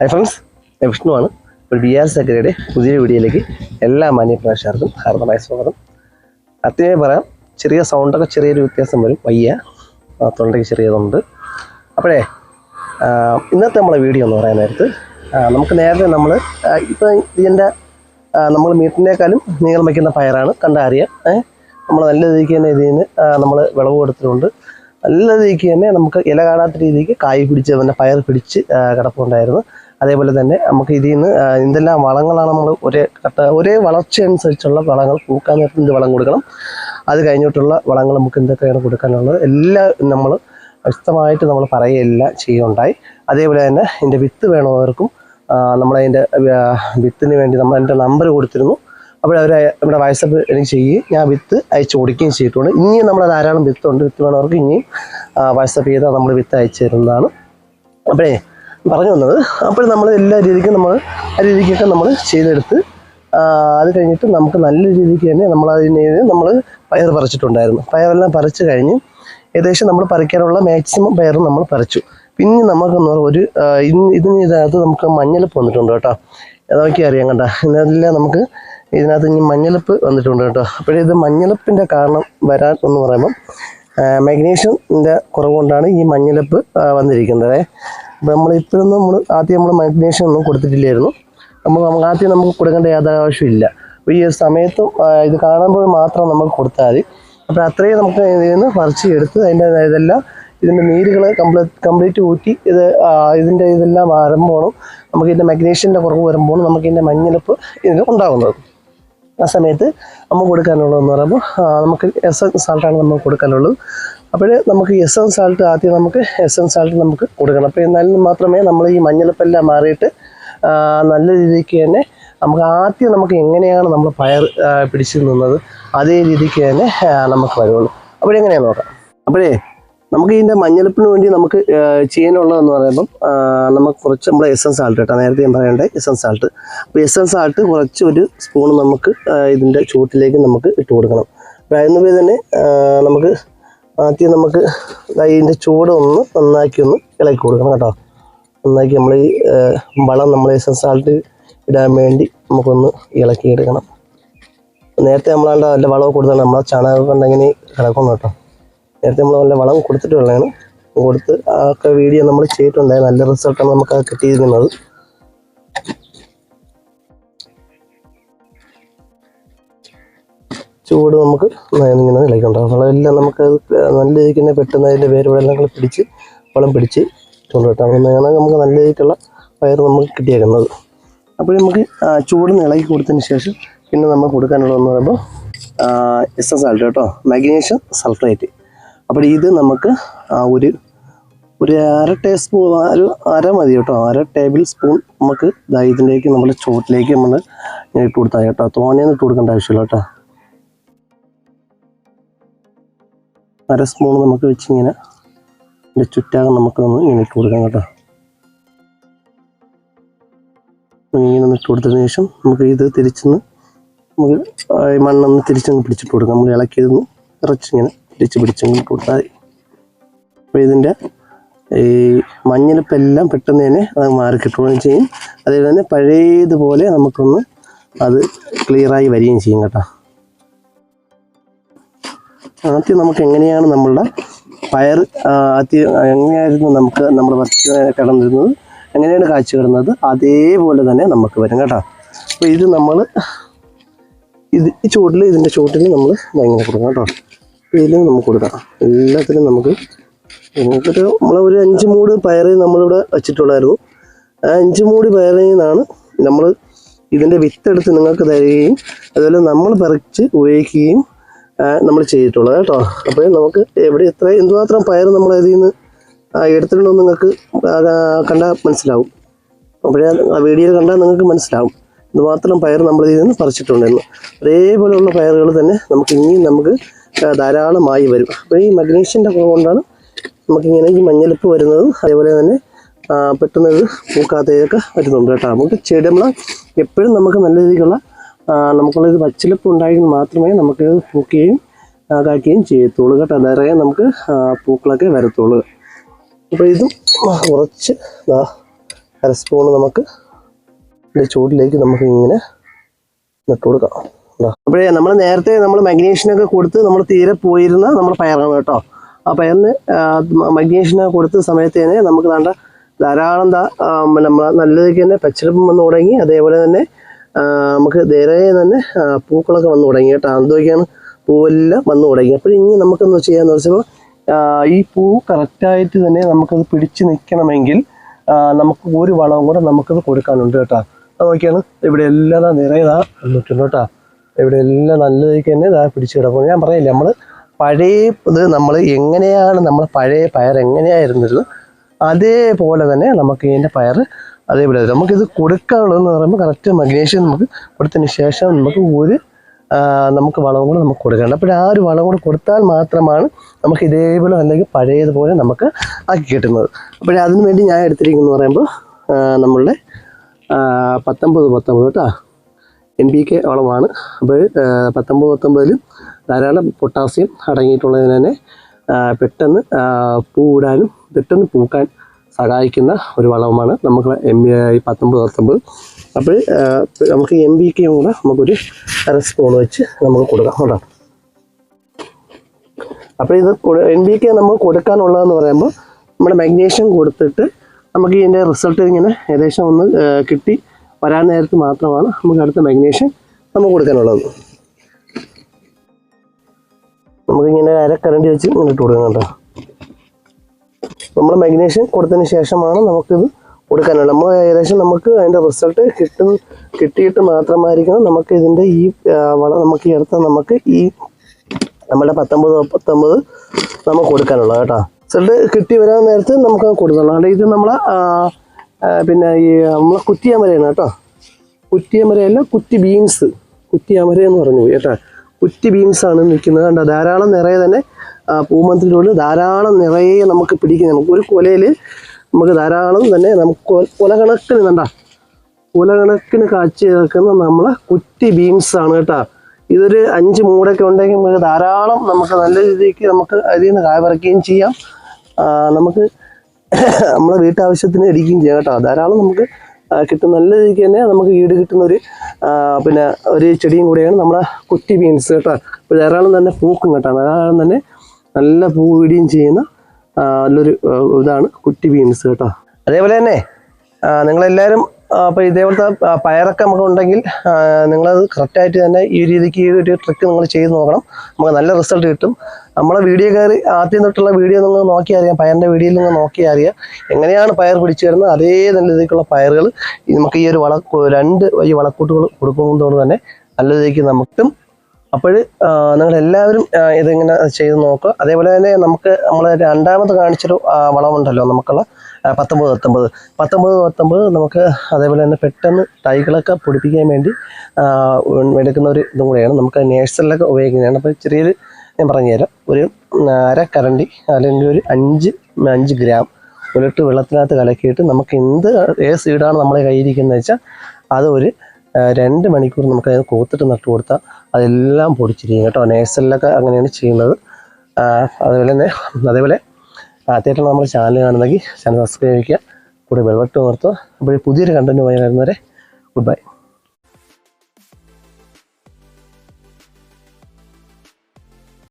Hi friends, വിഷ്ണുവാണ്. ഒരു BR സെക്രട്ടറിയുടെ പുതിയ വീഡിയോയിലേക്ക് എല്ലാ മാന്യപ്രേക്ഷകർക്കും ഹാർദമായ സ്വാഗതം. അത്യാവശ്യം പറയാം, ചെറിയ സൗണ്ടൊക്കെ ചെറിയൊരു വ്യത്യാസം വരും, വയ്യ, തൊണ്ടയ്ക്ക് ചെറിയതുണ്ട്. അപ്പോഴേ ഇന്നത്തെ നമ്മളെ വീഡിയോ എന്ന് പറയാൻ നേരത്ത് നമുക്ക് നേരത്തെ നമ്മൾ ഇപ്പോൾ ഇതിൻ്റെ നമ്മൾ മീറ്റിനേക്കാളും നീളം വയ്ക്കുന്ന പയറാണ് കണ്ടറിയാം. നമ്മൾ നല്ല രീതിക്ക് തന്നെ ഇതിൽ നിന്ന് നമ്മൾ വിളവ് കൊടുത്തിട്ടുണ്ട്. നല്ല രീതിക്ക് തന്നെ നമുക്ക് ഇല കാണാത്ത രീതിക്ക് കായ് പിടിച്ച് പിന്നെ പയർ പിടിച്ച് കിടപ്പുണ്ടായിരുന്നു. അതേപോലെ തന്നെ നമുക്ക് ഇതിൽ നിന്ന് എന്തെല്ലാം വളങ്ങളാണ് നമ്മൾ ഒരേ വളർച്ച അനുസരിച്ചുള്ള വളങ്ങൾ പൂക്കാൻ നേരത്തെ എന്ത് വളം കൊടുക്കണം, അത് കഴിഞ്ഞിട്ടുള്ള വളങ്ങൾ നമുക്ക് എന്തൊക്കെയാണ് കൊടുക്കാനുള്ളത് എല്ലാം നമ്മൾ വ്യക്തമായിട്ട് നമ്മൾ പറയുകയെല്ലാം ചെയ്യുകയുണ്ടായി. അതേപോലെ തന്നെ ഇതിൻ്റെ വിത്ത് വേണവർക്കും നമ്മളതിൻ്റെ വിത്തിന് വേണ്ടി നമ്മൾ എൻ്റെ നമ്പർ കൊടുത്തിരുന്നു. അപ്പോൾ അവർ നമ്മുടെ വാട്സപ്പ് എനിക്ക് ചെയ്യുകയും ഞാൻ വിത്ത് അയച്ചു കൊടുക്കുകയും ചെയ്തിട്ടുണ്ട്. ഇനിയും നമ്മൾ ധാരാളം വിത്തുണ്ട്. വിത്ത് വേണവർക്ക് ഇനിയും വാട്സപ്പ് ചെയ്താൽ നമ്മൾ വിത്ത് അയച്ചു തരുന്നതാണ്. അപ്പോഴേ പറഞ്ഞു വന്നത്, അപ്പോൾ നമ്മൾ എല്ലാ രീതിക്കും നമ്മൾ ആ രീതിക്കൊക്കെ നമ്മൾ ചെയ്തെടുത്ത് അത് കഴിഞ്ഞിട്ട് നമുക്ക് നല്ല രീതിക്ക് തന്നെ നമ്മൾ പയർ പറിച്ചിട്ടുണ്ടായിരുന്നു. പയറെല്ലാം പറിച്ച് കഴിഞ്ഞ് ഏകദേശം നമ്മൾ പറിക്കാനുള്ള മാക്സിമം പയർ നമ്മൾ പറിച്ചു. പിന്നെ നമുക്കെന്ന് പറഞ്ഞാൽ ഇതിനകത്ത് നമുക്ക് മഞ്ഞളിപ്പ് വന്നിട്ടുണ്ട് കേട്ടോ. അതൊക്കെ അറിയാം കണ്ട, ഇതെല്ലാം നമുക്ക് ഇതിനകത്ത് ഇനി മഞ്ഞളിപ്പ് വന്നിട്ടുണ്ട് കേട്ടോ. അപ്പോഴിത് മഞ്ഞളിപ്പിൻ്റെ കാരണം വരാൻ എന്ന് പറയുമ്പം മാഗ്നീഷ്യത്തിൻ്റെ കുറവ് കൊണ്ടാണ് ഈ മഞ്ഞളിപ്പ് വന്നിരിക്കുന്നത്. അപ്പോൾ നമ്മൾ ആദ്യം മാഗ്നീഷ്യം ഒന്നും കൊടുത്തിട്ടില്ലായിരുന്നു. നമുക്ക് ആദ്യം നമുക്ക് കൊടുക്കേണ്ട യാതൊരു ആവശ്യമില്ല. അപ്പോൾ ഈ സമയത്തും ഇത് കാണുമ്പോൾ മാത്രം നമുക്ക് കൊടുത്താൽ മതി. അപ്പോൾ അത്രയും നമുക്ക് ഇതിൽ നിന്ന് പറിച്ച് എടുത്ത് ഇതിൻ്റെ നീരുകൾ കംപ്ലീറ്റ് ഊറ്റി ഇതിൻ്റെ ഇതെല്ലാം വരുമ്പോഴും നമുക്ക് ഇതിൻ്റെ മാഗ്നീഷ്യത്തിൻ്റെ കുറവ് വരുമ്പോൾ നമുക്ക് ഇതിൻ്റെ മഞ്ഞളിപ്പ് ഇതിന് ഉണ്ടാകുന്നത്. ആ സമയത്ത് നമ്മൾ കൊടുക്കാനുള്ളതെന്ന് പറയുമ്പോൾ നമുക്ക് എസൻ സാൾട്ടാണ് നമ്മൾ കൊടുക്കാനുള്ളത്. അപ്പോൾ നമുക്ക് എസൻ സാൾട്ട് ആദ്യം നമുക്ക് കൊടുക്കണം. അപ്പോൾ എന്നാലും മാത്രമേ നമ്മൾ ഈ മഞ്ഞളിപ്പെല്ലാം മാറിയിട്ട് നല്ല രീതിക്ക് തന്നെ നമുക്ക് എങ്ങനെയാണ് നമ്മൾ പയർ പിടിച്ചു നിന്നത് അതേ രീതിക്ക് തന്നെ നമുക്ക് വരുള്ളൂ. അപ്പോഴെങ്ങനെയാണ് നോക്കാം. അപ്പോഴേ നമുക്ക് ഇതിൻ്റെ മഞ്ഞളിപ്പിന് വേണ്ടി നമുക്ക് ചെയ്യാനുള്ളതെന്ന് പറയുമ്പം നമുക്ക് കുറച്ച് നമ്മൾ എസൻ സാൾട്ട് കേട്ടോ, നേരത്തെ ഞാൻ പറയേണ്ടത് എസൻ സാൾട്ട്. അപ്പോൾ എസൻ സാൾട്ട് കുറച്ച് ഒരു സ്പൂൺ നമുക്ക് ഇതിൻ്റെ ചൂട്ടിലേക്ക് നമുക്ക് ഇട്ട് കൊടുക്കണം. അപ്പോൾ അതിനുപോയി തന്നെ നമുക്ക് ആദ്യം നമുക്ക് ഇതിൻ്റെ ചൂട് നന്നാക്കി ഇളക്കി കൊടുക്കണം കേട്ടോ. നന്നാക്കി നമ്മൾ ഈ വളം നമ്മൾ എസൻ സാൾട്ട് ഇടാൻ വേണ്ടി നമുക്കൊന്ന് ഇളക്കിയെടുക്കണം. നേരത്തെ നമ്മളാണ്ട് നല്ല വളമൊക്കെ കൊടുത്താണ് നമ്മളെ ചാണകം കൊണ്ടെങ്ങനെ കിടക്കുന്നു കേട്ടോ. നേരത്തെ നമ്മൾ നല്ല വളം കൊടുത്തിട്ടുള്ളതാണ്. കൊടുത്ത് ഒക്കെ വീഡിയോ നമ്മൾ ചെയ്തിട്ടുണ്ടായി. നല്ല റിസൾട്ടാണ് നമുക്ക് അത് കിട്ടിയിരിക്കുന്നത്. ചൂട് നമുക്ക് ഇങ്ങനെ ഇളക്കുണ്ടാകും. വളമെല്ലാം നമുക്ക് നല്ല രീതിക്ക് തന്നെ പെട്ടെന്ന് അതിൻ്റെ വേരുവെള്ളങ്ങൾ വളം പിടിച്ചിട്ടുണ്ട് കേട്ടോ. അങ്ങനെയാണ് നമുക്ക് നല്ല രീതിക്കുള്ള പയർ നമുക്ക് കിട്ടിയേക്കുന്നത്. അപ്പോൾ നമുക്ക് ചൂടിന് ഇളക്കി കൊടുത്തതിന് ശേഷം പിന്നെ നമ്മൾ കൊടുക്കാനുള്ളതെന്ന് പറയുമ്പോൾ എസൻ സാൾട്ട് കേട്ടോ, മാഗ്നീഷ്യം സൾഫേറ്റ്. അപ്പോൾ ഇത് നമുക്ക് ഒരു അര മതി കേട്ടോ. 1/2 ടേബിൾ സ്പൂൺ നമുക്ക് ഇതിലേക്ക് നമ്മൾ ചുവട്ടിലേക്ക് നമ്മൾ ഇട്ട് കൊടുത്താൽ കേട്ടോ. തോനെയൊന്നും ഇട്ട് കൊടുക്കേണ്ട ആവശ്യമില്ല കേട്ടോ. 1/2 സ്പൂൺ നമുക്ക് വെച്ചിങ്ങനെ ഇതിൻ്റെ ചുറ്റാകം നമുക്കൊന്ന് ഇങ്ങനെ ഇട്ട് കൊടുക്കാം കേട്ടോ. ഇങ്ങനെ ഒന്ന് ഇട്ട് കൊടുത്തതിന് ശേഷം നമുക്ക് ഇത് നമുക്ക് മണ്ണൊന്ന് തിരിച്ചൊന്ന് പിടിച്ചിട്ട് കൊടുക്കാം. നമ്മൾ ഇളക്കിയതൊന്ന് കുറച്ചിങ്ങനെ പിടിച്ചൊന്ന് കൊടുത്താൽ മതി. അപ്പോൾ ഇതിൻ്റെ ഈ മഞ്ഞളിപ്പെല്ലാം പെട്ടെന്ന് തന്നെ അത് മാറി കിട്ടുകയും ചെയ്യും. അതേപോലെ തന്നെ പഴയതുപോലെ നമുക്കൊന്ന് അത് ക്ലിയറായി വരികയും ചെയ്യും കേട്ടോ. ആദ്യം നമുക്ക് എങ്ങനെയാണ് നമ്മളുടെ പയർ എങ്ങനെയായിരുന്നു നമ്മൾ പറിച്ച് കിടന്നിരുന്നത്, എങ്ങനെയാണ് കാഴ്ച കിടന്നത് അതേപോലെ തന്നെ നമുക്ക് വരും കേട്ടോ. അപ്പോൾ ഇത് നമ്മൾ ഇതിൻ്റെ ചുവട്ടിൽ നമ്മൾ ഇങ്ങനെ കൊടുക്കാം കേട്ടോ. ഇതിലും നമുക്ക് കൊടുക്കാം. എല്ലാത്തിലും നമ്മളൊരു 5 മൂട് പയറ് നമ്മളിവിടെ വെച്ചിട്ടുള്ളായിരുന്നു. ആ 5 മൂട് പയറിൽ നിന്നാണ് നമ്മൾ ഇതിൻ്റെ വിത്തെടുത്ത് നിങ്ങൾക്ക് തരികയും അതുപോലെ നമ്മൾ പറിച്ച് ഉപയോഗിക്കുകയും നമ്മൾ ചെയ്തിട്ടുള്ളത് കേട്ടോ. അപ്പോൾ നമുക്ക് എന്തുമാത്രം പയർ നമ്മൾ അതിൽ നിന്ന് എടുത്തിട്ടുണ്ടോ നിങ്ങൾക്ക് കണ്ടാൽ മനസ്സിലാവും. അപ്പോഴേ ആ വീഡിയോയിൽ കണ്ടാൽ നിങ്ങൾക്ക് മനസ്സിലാവും ഇതുമാത്രം പയർ നമ്മൾ ഇതിൽ നിന്ന് പറിച്ചിട്ടുണ്ടെന്ന്. അതേപോലെയുള്ള പയറുകൾ തന്നെ നമുക്ക് ധാരാളമായി വരും. അപ്പോൾ ഈ മഗ്നീഷ്യത്തിൻ്റെ കുറവ് കൊണ്ടാണ് നമുക്കിങ്ങനെ ഈ മഞ്ഞളിപ്പ് വരുന്നതും അതേപോലെ തന്നെ പെട്ടെന്ന് ഇത് പൂക്കാത്തതൊക്കെ വരുന്നുണ്ട് കേട്ടോ. നമുക്ക് നമ്മൾ എപ്പോഴും നമുക്ക് നല്ല രീതിക്കുള്ള നമുക്കുള്ളൊരു പച്ചിലപ്പ് ഉണ്ടായെങ്കിൽ മാത്രമേ നമുക്ക് പൂക്കുകയും കാക്കുകയും ചെയ്യത്തുള്ളൂ കേട്ടോ. നിറയെ നമുക്ക് പൂക്കളൊക്കെ വരത്തുള്ളൂ. അപ്പോൾ ഇതും കുറച്ച് 1 സ്പൂൺ നമുക്ക് ചൂടിലേക്ക് നമുക്ക് ഇങ്ങനെ നട്ട് കൊടുക്കാം. അപ്പോഴേ നമ്മൾ നേരത്തെ മഗ്നീഷ്യനൊക്കെ കൊടുത്ത് നമ്മൾ തീരെ പോയിരുന്ന നമ്മൾ പയറാണ് കേട്ടോ. ആ പയറിന് മഗ്നീഷ്യനൊക്കെ കൊടുത്ത സമയത്ത് തന്നെ നമുക്ക് ധാരാളം നമ്മൾ നല്ലതൊക്കെ തന്നെ പച്ചരപ്പം വന്ന് തുടങ്ങി. അതേപോലെ തന്നെ നമുക്ക് ധൈര്യം തന്നെ പൂക്കളൊക്കെ വന്ന് തുടങ്ങി കേട്ടോ. എന്തൊക്കെയാണ് പൂവെല്ലാം വന്ന് തുടങ്ങി. അപ്പോൾ ഇനി നമുക്കെന്ന് ചെയ്യാന്ന് വെച്ചപ്പോൾ ഈ പൂ കറക്റ്റായിട്ട് തന്നെ നമുക്കത് പിടിച്ച് നിൽക്കണമെങ്കിൽ നമുക്ക് ഒരു വളവും കൂടെ നമുക്കത് കൊടുക്കാനുണ്ട് കേട്ടോ. അത് നോക്കിയാണ് ഇവിടെ എല്ലാം നിറയതാ വന്നിട്ടുണ്ട് കേട്ടോ. ഇവിടെ എല്ലാം നല്ലതൊക്കെ തന്നെ പിടിച്ച് കിടക്കും. ഞാൻ പറയില്ല, നമ്മൾ പഴയ ഇത് നമ്മൾ എങ്ങനെയാണ് നമ്മൾ പഴയ പയർ എങ്ങനെയായിരുന്നത് അതേപോലെ തന്നെ നമുക്ക് ഇതിൻ്റെ പയർ അതേപോലെ നമുക്കിത് കൊടുക്കാനുള്ളതെന്ന് പറയുമ്പോൾ കറക്റ്റ് മഗ്നീഷ്യം നമുക്ക് കൊടുത്തതിന് ശേഷം നമുക്ക് വളവും കൂടെ നമുക്ക് കൊടുക്കണം. അപ്പോൾ ആ ഒരു വളം കൂടെ കൊടുത്താൽ മാത്രമാണ് നമുക്ക് ഇതേപോലെ അല്ലെങ്കിൽ പഴയതുപോലെ നമുക്ക് ആക്കി കിട്ടുന്നത്. അപ്പോൾ അതിന് വേണ്ടി ഞാൻ എടുത്തിരിക്കുന്നത് പറയുമ്പോൾ നമ്മളുടെ 19 കേട്ടോ NPK വളമാണ്. അപ്പോൾ 19 ധാരാളം പൊട്ടാസ്യം അടങ്ങിയിട്ടുള്ളതിന് തന്നെ പെട്ടെന്ന് പൂവിടാനും പെട്ടെന്ന് പൂക്കാൻ സഹായിക്കുന്ന ഒരു വളമാണ് നമുക്ക് 19. അപ്പോൾ നമുക്ക് NPK കൂടെ നമുക്കൊരു 1 സ്പൂൺ വെച്ച് നമുക്ക് കൊടുക്കാം കേട്ടോ. അപ്പോൾ ഇത് NPK നമുക്ക് കൊടുക്കാനുള്ളതെന്ന് പറയുമ്പോൾ നമ്മുടെ മഗ്നീഷ്യം കൊടുത്തിട്ട് നമുക്ക് ഇതിൻ്റെ റിസൾട്ട് ഇങ്ങനെ ഏകദേശം ഒന്ന് കിട്ടി വരാൻ നേരത്ത് മാത്രമാണ് നമുക്ക് അടുത്ത മഗ്നീഷ്യം നമുക്ക് കൊടുക്കാനുള്ളത്. നമുക്കിങ്ങനെ 1/2 കരണ്ടി വെച്ച് ഇങ്ങനെ ഇട്ട് കൊടുക്കാം കേട്ടോ. നമ്മൾ മഗ്നീഷ്യം കൊടുത്തതിന് ശേഷമാണ് നമുക്കിത് കൊടുക്കാനുള്ളത്. നമ്മൾ ഏകദേശം നമുക്ക് അതിൻ്റെ റിസൾട്ട് കിട്ടിയിട്ട് മാത്രമായിരിക്കണം നമുക്ക് ഇതിൻ്റെ ഈ വളം നമുക്ക് എടുത്ത നമുക്ക് ഈ നമ്മുടെ 19 നമുക്ക് കൊടുക്കാനുള്ളത് കേട്ടോ. റിസൾട്ട് കിട്ടി വരാൻ നേരത്ത് നമുക്ക് കൊടുക്കണം. അല്ല ഇത് നമ്മളെ പിന്നെ ഈ നമ്മളെ കുറ്റിയാമരയാണ് കേട്ടോ. കുറ്റിയാമരയല്ല, കുറ്റി ബീൻസ്. കുറ്റിയാമര എന്ന് പറഞ്ഞു പോയി കേട്ടോ. കുറ്റി ബീൻസാണ് നിൽക്കുന്നത് കണ്ടോ. ധാരാളം നിറയെ തന്നെ പൂമത്തിലൂടെ ധാരാളം നിറയെ നമുക്ക് പിടിക്കുന്നത്. നമുക്ക് ഒരു കൊലയിൽ നമുക്ക് ധാരാളം തന്നെ നമുക്ക് കൊലകണക്കിന് കണ്ട കൊലകണക്കിന് കാച്ചി വെക്കുന്ന നമ്മളെ കുറ്റി ബീൻസാണ് കേട്ടോ. ഇതൊരു 5 മൂടൊക്കെ ഉണ്ടെങ്കിൽ നമുക്ക് ധാരാളം നമുക്ക് നല്ല രീതിക്ക് നമുക്ക് അതിൽ നിന്ന് കായ പറിക്കുകയും ചെയ്യാം. നമുക്ക് നമ്മളെ വീട്ടാവശ്യത്തിന് ഇരിക്കുകയും ചെയ്യാം കേട്ടോ. ധാരാളം നമുക്ക് കിട്ടും. നല്ല രീതിക്ക് തന്നെ നമുക്ക് ഈട് കിട്ടുന്ന പിന്നെ ഒരു ചെടിയും കൂടെയാണ് നമ്മളെ കുറ്റി ബീൻസ് കേട്ടോ. അപ്പോൾ ധാരാളം തന്നെ പൂക്കും കേട്ടോ. ധാരാളം തന്നെ നല്ല പൂ ഇടുകയും ചെയ്യുന്ന നല്ലൊരു ഇതാണ് കുറ്റി ബീൻസ് കേട്ടോ. അതേപോലെ തന്നെ നിങ്ങളെല്ലാവരും അപ്പോൾ ഇതേപോലത്തെ പയറൊക്കെ നമുക്ക് ഉണ്ടെങ്കിൽ നിങ്ങളത് കറക്റ്റായിട്ട് തന്നെ ഈ രീതിക്ക് ഈ ഒരു ട്രിക്ക് നിങ്ങൾ ചെയ്ത് നോക്കണം. നമുക്ക് നല്ല റിസൾട്ട് കിട്ടും. നമ്മളെ വീഡിയോ കയറി ആദ്യം തൊട്ടുള്ള വീഡിയോ നിങ്ങൾ നോക്കി അറിയാം. പയറിൻ്റെ വീഡിയോയിൽ നിങ്ങൾ നോക്കി അറിയാം എങ്ങനെയാണ് പയർ പിടിച്ചു വരുന്നത്. അതേ നല്ല രീതിക്കുള്ള പയറുകൾ നമുക്ക് ഈ ഒരു 2 ഈ വളക്കൂട്ടുകൾ കൊടുക്കുന്നതുകൊണ്ട് തന്നെ നല്ല രീതിക്ക് നമുക്കും. അപ്പോൾ നിങ്ങളെല്ലാവരും ഇതിങ്ങനെ ചെയ്ത് നോക്കുക. അതേപോലെ തന്നെ നമുക്ക് നമ്മൾ രണ്ടാമത് കാണിച്ചൊരു വളമുണ്ടല്ലോ നമുക്കുള്ള 19 നമുക്ക് അതേപോലെ തന്നെ പെട്ടെന്ന് തൈകളൊക്കെ പൊടിപ്പിക്കാൻ വേണ്ടി എടുക്കുന്ന ഒരു ഇതും കൂടെയാണ്. നമുക്ക് നേഴ്സറിലൊക്കെ ഉപയോഗിക്കുന്നതാണ്. അപ്പോൾ ചെറിയൊരു ഞാൻ പറഞ്ഞുതരാം. ഒരു 1/2 കരണ്ടി അല്ലെങ്കിൽ ഒരു 5 ഗ്രാം ഉരുട്ട് വെള്ളത്തിനകത്ത് കലക്കിയിട്ട് നമുക്ക് ഏത് സീഡാണ് നമ്മളെ കയ്യിരിക്കുന്നത് വെച്ചാൽ അത് ഒരു 2 മണിക്കൂർ നമുക്ക് അതിന് കോത്തിട്ട് നട്ടു കൊടുത്താൽ അതെല്ലാം പൊടിച്ചിരിക്കും കേട്ടോ. നേഴ്സറിലൊക്കെ അങ്ങനെയാണ് ചെയ്യുന്നത്. അതേപോലെ ആദ്യമായിട്ടാണ് നമ്മൾ ചാനൽ കാണുന്നെങ്കിൽ ചാനൽ സബ്സ്ക്രൈബ് ചെയ്യുക, കൂടെ ബെൽ ബട്ടൺ നിർത്തുക. അപ്പോൾ പുതിയൊരു കണ്ടന്റ് പോയി വരുന്നവരെ ഗുഡ് ബൈ.